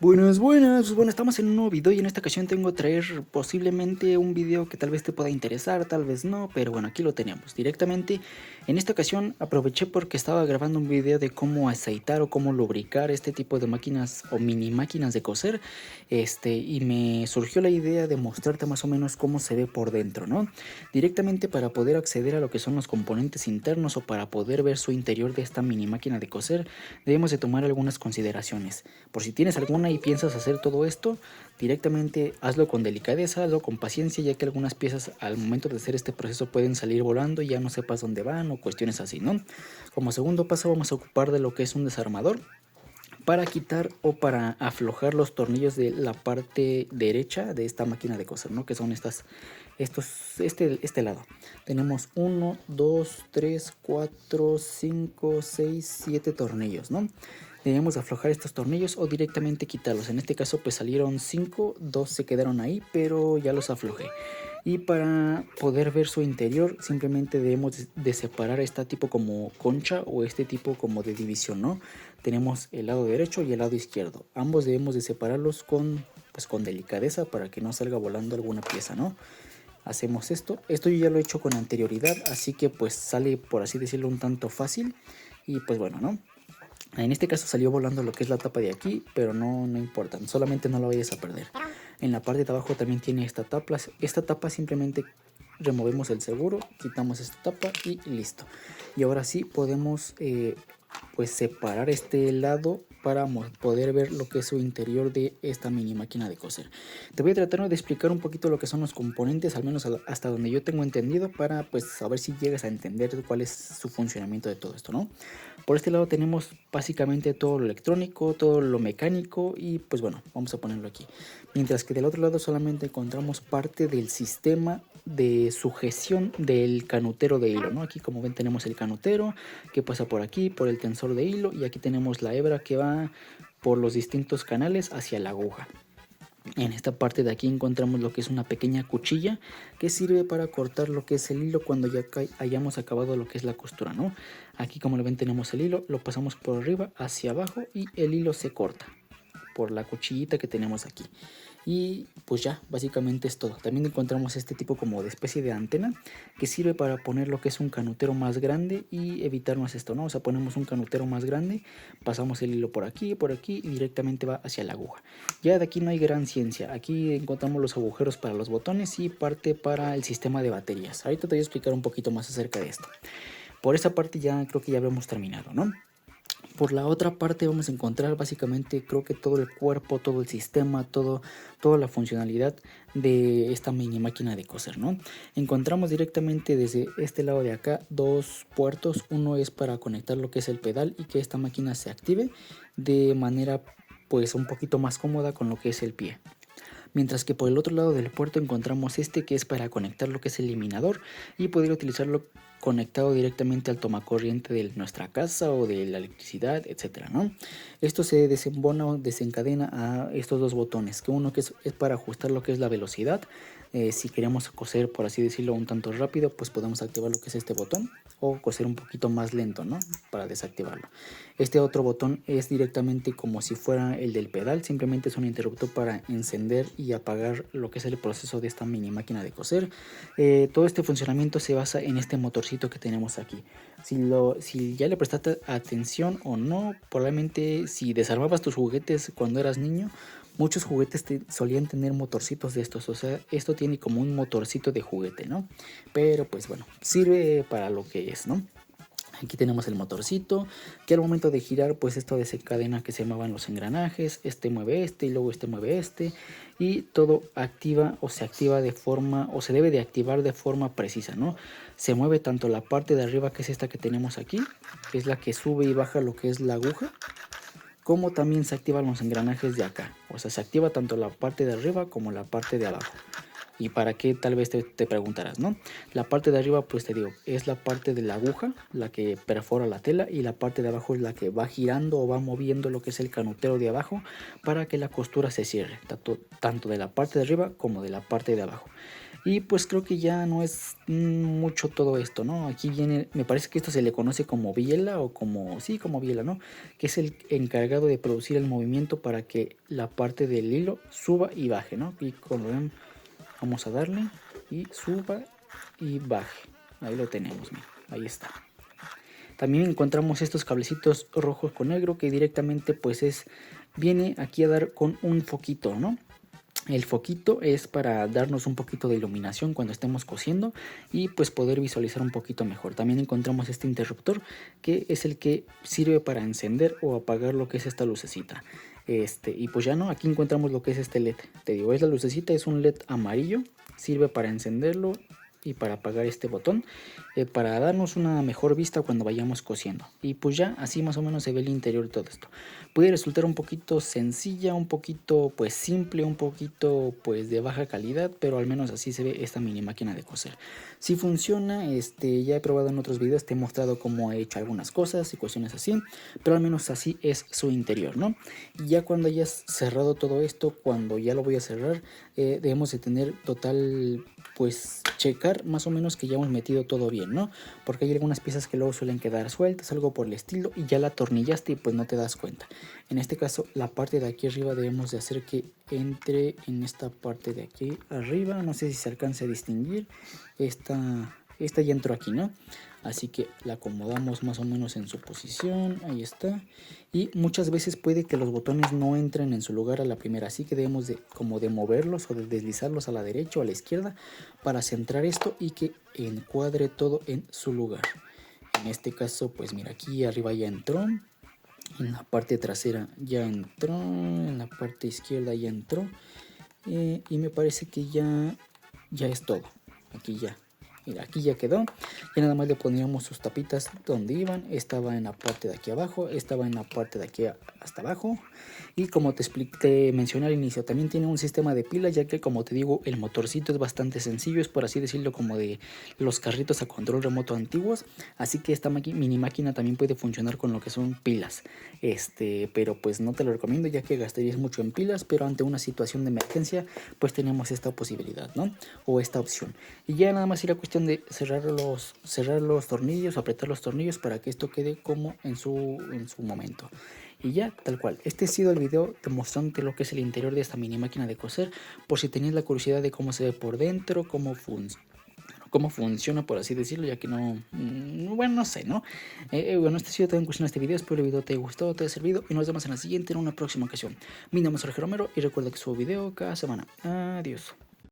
Buenas, buenas, pues bueno, estamos en un nuevo video y en esta ocasión tengo que traer posiblemente un video que tal vez te pueda interesar, tal vez no, pero bueno, aquí lo tenemos directamente. En esta ocasión aproveché porque estaba grabando un video de cómo aceitar o cómo lubricar este tipo de máquinas o mini máquinas de coser, y me surgió la idea de mostrarte más o menos cómo se ve por dentro, ¿no? Directamente para poder acceder a lo que son los componentes internos o para poder ver su interior de esta mini máquina de coser, debemos de tomar algunas consideraciones. Por si tienes alguna y piensas hacer todo esto, directamente hazlo con delicadeza, hazlo con paciencia, ya que algunas piezas al momento de hacer este proceso pueden salir volando y ya no sepas dónde van o cuestiones así, ¿no? Como segundo paso vamos a ocupar de lo que es un desarmador para quitar o para aflojar los tornillos de la parte derecha de esta máquina de coser, ¿no? Que son este lado. Tenemos 1, 2, 3, 4, 5, 6, 7 tornillos, ¿no? Debemos aflojar estos tornillos o directamente quitarlos. En este caso pues salieron 5, 2 se quedaron ahí, pero ya los aflojé. Y para poder ver su interior simplemente debemos de separar esta tipo como concha o este tipo como de división, ¿no? Tenemos el lado derecho y el lado izquierdo. Ambos debemos de separarlos con delicadeza para que no salga volando alguna pieza, ¿no? Hacemos esto yo ya lo he hecho con anterioridad, así que pues sale, por así decirlo, un tanto fácil. Y pues bueno, ¿no? En este caso salió volando lo que es la tapa de aquí, pero no importa, solamente no la vayas a perder. En la parte de abajo también tiene esta tapa. Esta tapa simplemente removemos el seguro, quitamos esta tapa y listo. Y ahora sí podemos pues separar este lado para poder ver lo que es su interior de esta mini máquina de coser. Te voy a tratar de explicar un poquito lo que son los componentes, al menos hasta donde yo tengo entendido, para pues saber si llegas a entender cuál es su funcionamiento de todo esto, ¿no? Por este lado tenemos básicamente todo lo electrónico, todo lo mecánico y pues bueno, vamos a ponerlo aquí. Mientras que del otro lado solamente encontramos parte del sistema de sujeción del canutero de hilo, ¿no? Aquí como ven tenemos el canutero que pasa por aquí, por el tensor de hilo, y aquí tenemos la hebra que va por los distintos canales hacia la aguja. En esta parte de aquí encontramos lo que es una pequeña cuchilla que sirve para cortar lo que es el hilo cuando ya hayamos acabado lo que es la costura, ¿no? Aquí como lo ven tenemos el hilo, lo pasamos por arriba hacia abajo y el hilo se corta por la cuchillita que tenemos aquí. Y pues ya, básicamente es todo. También encontramos este tipo como de especie de antena que sirve para poner lo que es un canutero más grande y evitarnos esto, ¿no? O sea, ponemos un canutero más grande, pasamos el hilo por aquí y directamente va hacia la aguja. Ya de aquí no hay gran ciencia. Aquí encontramos los agujeros para los botones y parte para el sistema de baterías. Ahorita te voy a explicar un poquito más acerca de esto. Por esa parte ya creo que ya habíamos terminado, ¿no? Por la otra parte vamos a encontrar básicamente creo que todo el cuerpo, todo el sistema, toda la funcionalidad de esta mini máquina de coser, ¿no? Encontramos directamente desde este lado de acá dos puertos. Uno es para conectar lo que es el pedal y que esta máquina se active de manera pues un poquito más cómoda con lo que es el pie. Mientras que por el otro lado del puerto encontramos este que es para conectar lo que es el eliminador y poder utilizarlo conectado directamente al tomacorriente de nuestra casa o de la electricidad, etcétera, ¿no? Esto se desembona o desencadena a estos dos botones, que uno que es para ajustar lo que es la velocidad. Si queremos coser, por así decirlo, un tanto rápido, pues podemos activar lo que es este botón, o coser un poquito más lento, ¿no? Para desactivarlo. Este otro botón es directamente como si fuera el del pedal, simplemente es un interruptor para encender y apagar lo que es el proceso de esta mini máquina de coser. Todo este funcionamiento se basa en este motorcito que tenemos aquí. Si ya le prestaste atención o no, probablemente si desarmabas tus juguetes cuando eras niño, muchos juguetes solían tener motorcitos de estos, o sea, esto tiene como un motorcito de juguete, ¿no? Pero pues bueno, sirve para lo que es, ¿no? Aquí tenemos el motorcito, que al momento de girar, pues esto desencadena que se muevan los engranajes, este mueve este y luego este mueve este, y todo activa o se activa de forma, o se debe de activar de forma precisa, ¿no? Se mueve tanto la parte de arriba, que es esta que tenemos aquí, que es la que sube y baja lo que es la aguja, como también se activan los engranajes de acá, o sea, se activa tanto la parte de arriba como la parte de abajo. ¿Y para qué? Tal vez te preguntarás, ¿no? La parte de arriba, pues te digo, es la parte de la aguja, la que perfora la tela, y la parte de abajo es la que va girando o va moviendo lo que es el canutero de abajo para que la costura se cierre, tanto de la parte de arriba como de la parte de abajo. Y pues creo que ya no es mucho todo esto, ¿no? Aquí viene, me parece que esto se le conoce como biela o como, sí, como biela, ¿no? Que es el encargado de producir el movimiento para que la parte del hilo suba y baje, ¿no? Y como ven, vamos a darle y suba y baje. Ahí lo tenemos, mira, ahí está. También encontramos estos cablecitos rojos con negro que directamente pues viene aquí a dar con un foquito, ¿no? El foquito es para darnos un poquito de iluminación cuando estemos cosiendo y pues poder visualizar un poquito mejor. También encontramos este interruptor que es el que sirve para encender o apagar lo que es esta lucecita. Y pues ya no, aquí encontramos lo que es este LED. Te digo, es la lucecita, es un LED amarillo, sirve para encenderlo y para apagar este botón, para darnos una mejor vista cuando vayamos cosiendo. Y pues ya así más o menos se ve el interior de todo esto. Puede resultar un poquito sencilla, un poquito pues simple, un poquito pues de baja calidad, pero al menos así se ve esta mini máquina de coser. Si funciona, ya he probado en otros videos, te he mostrado cómo he hecho algunas cosas y cuestiones así, pero al menos así es su interior, ¿no? Y ya cuando hayas cerrado todo esto, cuando ya lo voy a cerrar, debemos de tener total, pues checar más o menos que ya hemos metido todo bien, ¿no? Porque hay algunas piezas que luego suelen quedar sueltas, algo por el estilo, y ya la atornillaste y pues no te das cuenta. En este caso, la parte de aquí arriba debemos de hacer que entre en esta parte de aquí arriba, no sé si se alcance a distinguir, esta ya entró aquí, ¿no? Así que la acomodamos más o menos en su posición, ahí está. Y muchas veces puede que los botones no entren en su lugar a la primera, así que debemos de como de moverlos o de deslizarlos a la derecha o a la izquierda para centrar esto y que encuadre todo en su lugar. En este caso, pues mira, aquí arriba ya entró, en la parte trasera ya entró, en la parte izquierda ya entró, y me parece que ya es todo. Aquí ya. Mira, aquí ya quedó. Ya nada más le poníamos sus tapitas donde iban. Estaba en la parte de aquí abajo, estaba en la parte de aquí hasta abajo. Y como te expliqué, mencioné al inicio, también tiene un sistema de pilas, ya que como te digo, el motorcito es bastante sencillo, es por así decirlo como de los carritos a control remoto antiguos. Así que esta mini máquina también puede funcionar con lo que son pilas. Pero pues no te lo recomiendo, ya que gastarías mucho en pilas, pero ante una situación de emergencia, pues tenemos esta posibilidad, ¿no? O esta opción. Y ya nada más irá cuestión de cerrar los tornillos, apretar los tornillos para que esto quede como en su momento. Y ya, tal cual. Este ha sido el video demostrándote lo que es el interior de esta mini máquina de coser, por si tenías la curiosidad de cómo se ve por dentro, cómo funciona, por así decirlo, ya que no, bueno, no sé, ¿no? Bueno, este ha sido todo en cuestión de este video. Espero el video te haya gustado, te haya servido, y nos vemos en la siguiente, en una próxima ocasión. Mi nombre es Jorge Romero y recuerda que subo video cada semana. Adiós.